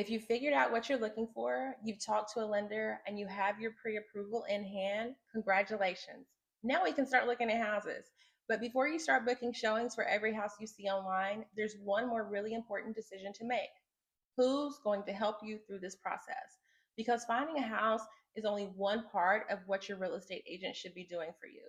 If you figured out what you're looking for, you've talked to a lender, and you have your pre-approval in hand, congratulations. Now we can start looking at houses. But before you start booking showings for every house you see online, there's one more really important decision to make. Who's going to help you through this process? Because finding a house is only one part of what your real estate agent should be doing for you.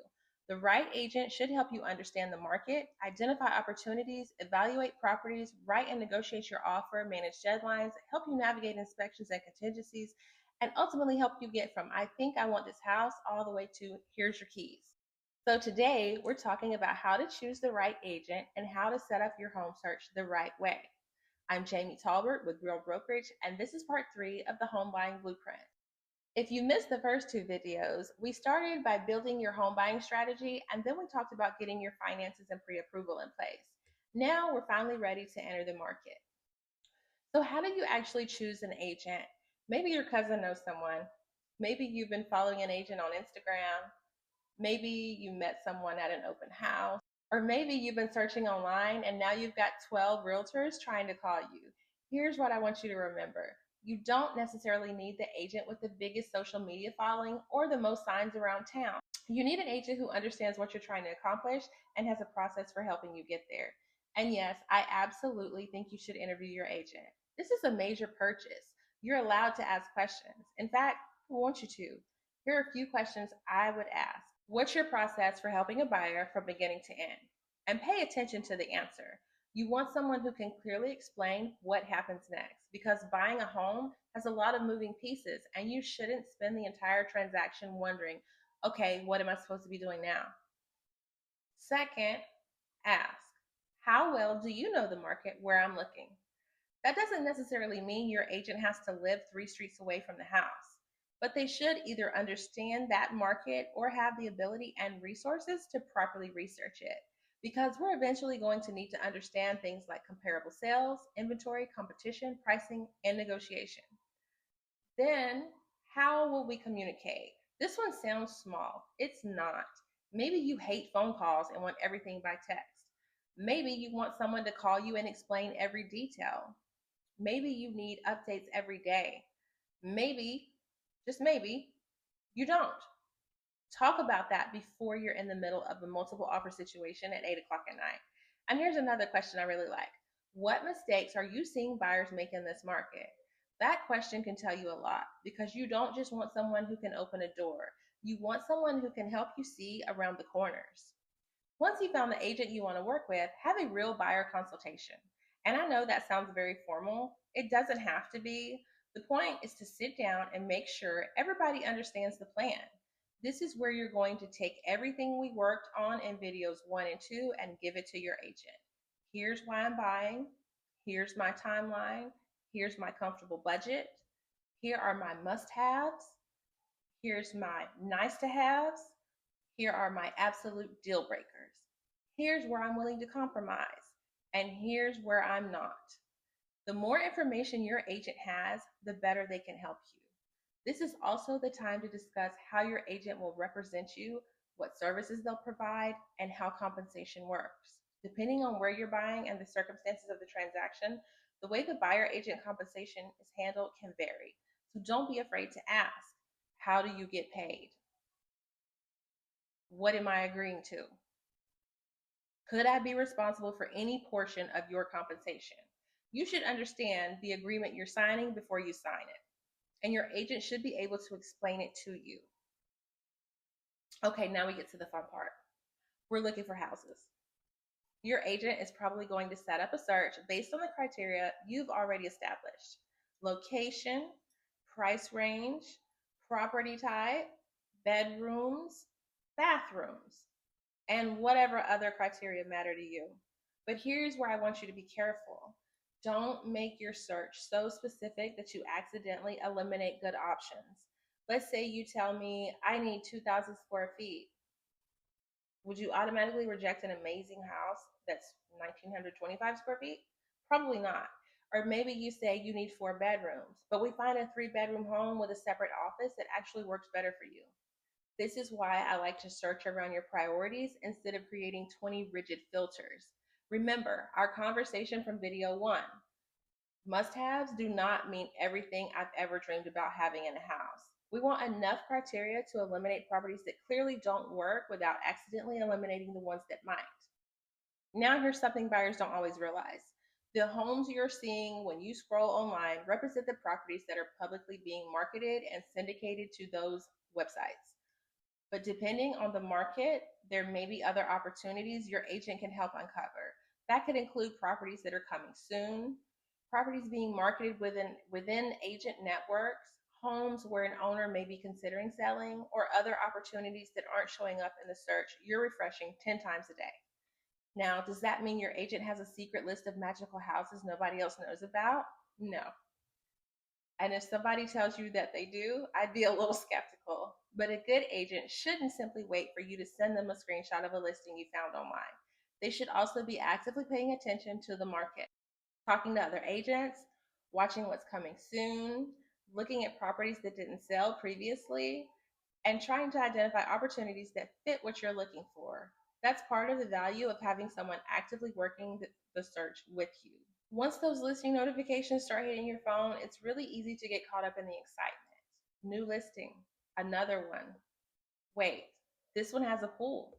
The right agent should help you understand the market, identify opportunities, evaluate properties, write and negotiate your offer, manage deadlines, help you navigate inspections and contingencies, and ultimately help you get from I think I want this house all the way to here's your keys. So today we're talking about how to choose the right agent and how to set up your home search the right way. I'm Jamie Tolbert with Real Brokerage, and this is part 3 of the Home Buying Blueprint. If you missed the first 2 videos, we started by building your home buying strategy, and then we talked about getting your finances and pre-approval in place. Now we're finally ready to enter the market. So how do you actually choose an agent? Maybe your cousin knows someone. Maybe you've been following an agent on Instagram. Maybe you met someone at an open house. Or maybe you've been searching online and now you've got 12 realtors trying to call you. Here's what I want you to remember. You don't necessarily need the agent with the biggest social media following or the most signs around town. You need an agent who understands what you're trying to accomplish and has a process for helping you get there. And yes, I absolutely think you should interview your agent. This is a major purchase. You're allowed to ask questions. In fact, I want you to. Here are a few questions I would ask. What's your process for helping a buyer from beginning to end? And pay attention to the answer. You want someone who can clearly explain what happens next, because buying a home has a lot of moving pieces and you shouldn't spend the entire transaction wondering, okay, what am I supposed to be doing now? Second, ask, how well do you know the market where I'm looking? That doesn't necessarily mean your agent has to live 3 streets away from the house, but they should either understand that market or have the ability and resources to properly research it, because we're eventually going to need to understand things like comparable sales, inventory, competition, pricing, and negotiation. Then, how will we communicate? This one sounds small. It's not. Maybe you hate phone calls and want everything by text. Maybe you want someone to call you and explain every detail. Maybe you need updates every day. Maybe, just maybe, you don't. Talk about that before you're in the middle of a multiple offer situation at 8 o'clock at night. And here's another question I really like. What mistakes are you seeing buyers make in this market? That question can tell you a lot, because you don't just want someone who can open a door. You want someone who can help you see around the corners. Once you found the agent you want to work with, have a real buyer consultation. And I know that sounds very formal. It doesn't have to be. The point is to sit down and make sure everybody understands the plan. This is where you're going to take everything we worked on in videos 1 and 2 and give it to your agent. Here's why I'm buying. Here's my timeline. Here's my comfortable budget. Here are my must-haves. Here's my nice-to-haves. Here are my absolute deal breakers. Here's where I'm willing to compromise. And here's where I'm not. The more information your agent has, the better they can help you. This is also the time to discuss how your agent will represent you, what services they'll provide, and how compensation works. Depending on where you're buying and the circumstances of the transaction, the way the buyer agent compensation is handled can vary. So don't be afraid to ask, how do you get paid? What am I agreeing to? Could I be responsible for any portion of your compensation? You should understand the agreement you're signing before you sign it, and your agent should be able to explain it to you. Okay, now we get to the fun part. We're looking for houses. Your agent is probably going to set up a search based on the criteria you've already established: location, price range, property type, bedrooms, bathrooms, and whatever other criteria matter to you. But here's where I want you to be careful. Don't make your search so specific that you accidentally eliminate good options. Let's say you tell me I need 2,000 square feet. Would you automatically reject an amazing house that's 1,925 square feet? Probably not. Or maybe you say you need 4 bedrooms, but we find a 3-bedroom home with a separate office that actually works better for you. This is why I like to search around your priorities instead of creating 20 rigid filters. Remember our conversation from video 1. Must-haves do not mean everything I've ever dreamed about having in a house. We want enough criteria to eliminate properties that clearly don't work without accidentally eliminating the ones that might. Now, here's something buyers don't always realize. The homes you're seeing when you scroll online represent the properties that are publicly being marketed and syndicated to those websites. But depending on the market, there may be other opportunities your agent can help uncover. That could include properties that are coming soon, properties being marketed within agent networks, homes where an owner may be considering selling, or other opportunities that aren't showing up in the search you're refreshing 10 times a day. Now, does that mean your agent has a secret list of magical houses nobody else knows about? No. And if somebody tells you that they do, I'd be a little skeptical. But a good agent shouldn't simply wait for you to send them a screenshot of a listing you found online. They should also be actively paying attention to the market, talking to other agents, watching what's coming soon, looking at properties that didn't sell previously, and trying to identify opportunities that fit what you're looking for. That's part of the value of having someone actively working the search with you. Once those listing notifications start hitting your phone, it's really easy to get caught up in the excitement. New listing, another one. Wait, this one has a pool.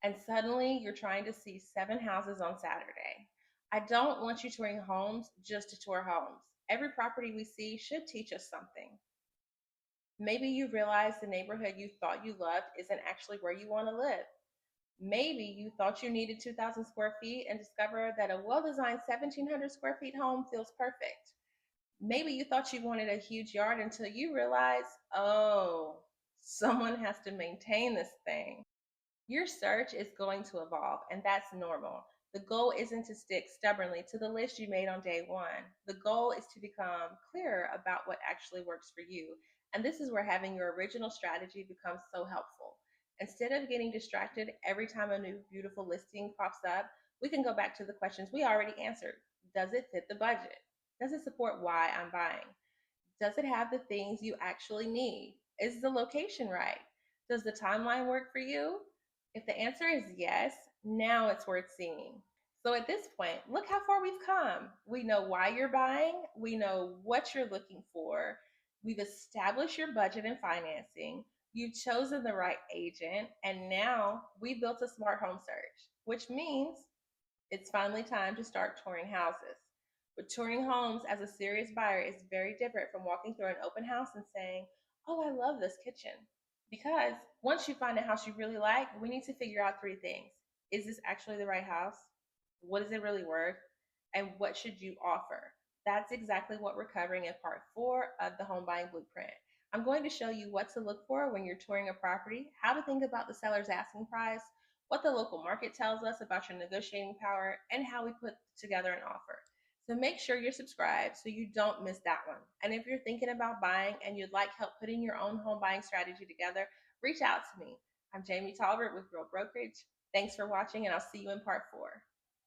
And suddenly you're trying to see 7 houses on Saturday. I don't want you touring homes just to tour homes. Every property we see should teach us something. Maybe you realize the neighborhood you thought you loved isn't actually where you want to live. Maybe you thought you needed 2,000 square feet and discover that a well designed 1,700 square feet home feels perfect. Maybe you thought you wanted a huge yard until you realize, oh, someone has to maintain this thing. Your search is going to evolve, and that's normal. The goal isn't to stick stubbornly to the list you made on day one. The goal is to become clearer about what actually works for you. And this is where having your original strategy becomes so helpful. Instead of getting distracted every time a new beautiful listing pops up, we can go back to the questions we already answered. Does it fit the budget? Does it support why I'm buying? Does it have the things you actually need? Is the location right? Does the timeline work for you? If the answer is yes, now it's worth seeing. So at this point, look how far we've come. We know why you're buying, we know what you're looking for, we've established your budget and financing, you've chosen the right agent, and now we built a smart home search, which means it's finally time to start touring houses. But touring homes as a serious buyer is very different from walking through an open house and saying, oh, I love this kitchen. Because once you find a house you really like, we need to figure out 3 things. Is this actually the right house? What is it really worth? And what should you offer? That's exactly what we're covering in part 4 of the Home Buying Blueprint. I'm going to show you what to look for when you're touring a property, how to think about the seller's asking price, what the local market tells us about your negotiating power, and how we put together an offer. So make sure you're subscribed so you don't miss that one. And if you're thinking about buying and you'd like help putting your own home buying strategy together, reach out to me. I'm Jamie Tolbert with Real Brokerage. Thanks for watching, and I'll see you in part 4.